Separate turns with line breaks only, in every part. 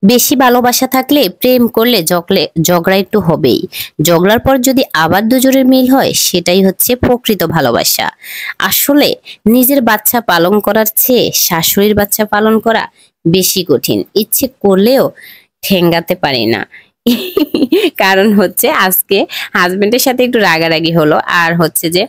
বেশি ভালোবাসা থাকলে প্রেম করলে ঝগড়া একটু হবেই। ঝগড়ার পর যদি আবার দুজনের মিল হয় সেটাই হচ্ছে প্রকৃত ভালোবাসা। আসলে নিজের বাচ্চা পালন করার চেয়ে শাশুড়ির বাচ্চা পালন করা বেশি কঠিন। ইচ্ছে করলেও ঠেঙ্গাতে পারি না। কারণ হচ্ছে আজকে হাজবেন্ডের সাথে একটু রাগারাগি হলো। আর হচ্ছে যে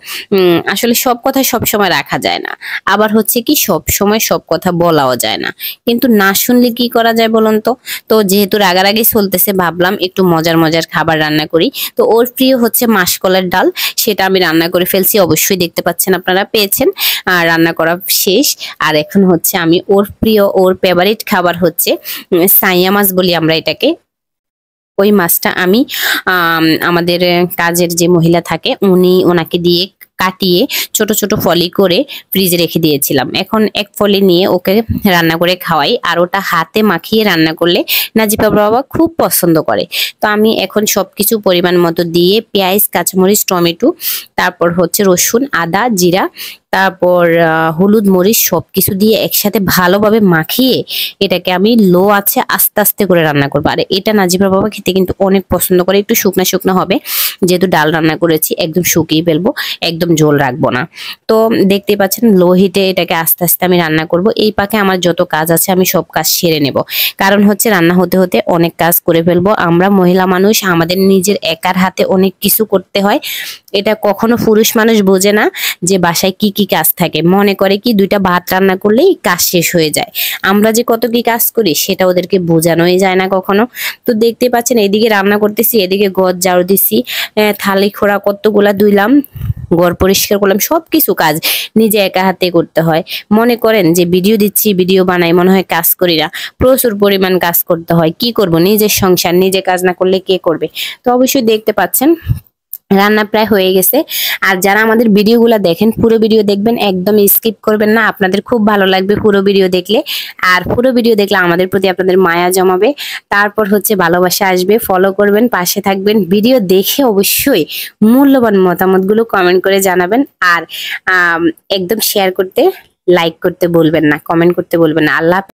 আসলে সব কথা সব সময় রাখা যায় না। আবার হচ্ছে কি সব সময় সব কথা বলাও যায় না। কিন্তু না শুনলে কি করা যায় বলুন তো? তো যেহেতু রাগারাগি চলতেছে ভাবলাম একটু মজার মজার খাবার রান্না করি। তো ওর প্রিয় হচ্ছে মাসকলাইর ডাল, সেটা আমি রান্না করে ফেলছি। অবশ্যই দেখতে পাচ্ছেন, আপনারা পেয়েছেন। আর রান্না করা শেষ। আর এখন হচ্ছে আমি ওর প্রিয়, ওর ফেভারিট খাবার হচ্ছে সাইয়া মাছ বলি আমরা এটাকে। ওই মাছটা আমি আমাদের কাজের যে মহিলা থাকে ওনাকে দিয়ে কাটিয়ে ছোট ছোট ফলি করে ফ্রিজে রেখে দিয়েছিলাম। এখন এক ফলি নিয়ে ওকে রান্না করে খাওয়াই। আর ওটা হাতে মাখিয়ে রান্না করলে নাজিফা বাবা খুব পছন্দ করে। তো আমি এখন সবকিছু পরিমাণ মতো দিয়ে পেঁয়াজ, কাঁচামরিচ, টমেটো, তারপর হচ্ছে রসুন, আদা, জিরা, তারপর হলুদ, মরিচ সবকিছু দিয়ে একসাথে ভালোভাবে মাখিয়ে এটাকে আমি লো আছে আস্তে আস্তে করে রান্না করবো। আর এটা নাজিফার বাবা খেতে কিন্তু অনেক পছন্দ করে। একটু শুকনা শুকনো হবে, যেহেতু ডাল রান্না করেছি একদম শুকিয়ে ফেলবো, একদম ঝোল রাখবো না। তো দেখতেই পাচ্ছেন লো হিটে এটাকে আস্তে আস্তে আমি রান্না করব। এই পাকে আমার যত কাজ আছে আমি সব কাজ সেরে নেব। কারণ হচ্ছে রান্না হতে হতে অনেক কাজ করে ফেলবো। আমরা মহিলা মানুষ, আমাদের নিজের একার হাতে অনেক কিছু করতে হয়। এটা কখনো পুরুষ মানুষ বোঝে না যে বাসায় কি কি কাজ থাকে। মনে করে কি দুইটা ভাত রান্না করলেই কাজ শেষ হয়ে যায়। আমরা যে কত কি কাজ করি সেটা ওদেরকে বোঝানোই যায় না কখনো। তো দেখতে পাচ্ছেন এদিকে রান্না করতেছি, এদিকে ঘর ঝাড়ু দিছি, থালি খোড়া কতগুলা ধুইলাম, ঘর পরিষ্কার করলাম। সবকিছু কাজ নিজে একা হাতে করতে হয়। মনে করেন যে ভিডিও দিচ্ছি, ভিডিও বানাই, মনে হয় কাজ করি না। প্রচুর পরিমাণ কাজ করতে হয়। কি করব, নিজের সংসার নিজে কাজ না করলে কে করবে? তো অবশ্যই দেখতে পাচ্ছেন রান্না প্রায় হয়ে গেছে। আর যারা আমাদের ভিডিওগুলো দেখেন পুরো ভিডিও দেখবেন, একদম স্কিপ করবেন না। আপনাদের খুব ভালো লাগবে পুরো ভিডিও দেখলে। আর পুরো ভিডিও দেখলে আমাদের প্রতি আপনাদের মায়া জমাবে, তারপর হচ্ছে ভালোবাসা আসবে। ফলো করবেন, পাশে থাকবেন। ভিডিও দেখে অবশ্যই মূল্যবান মতামতগুলো কমেন্ট করে জানাবেন। আর একদম শেয়ার করতে, লাইক করতে বলবেন না, কমেন্ট করতে বলবেন না। আল্লাহ।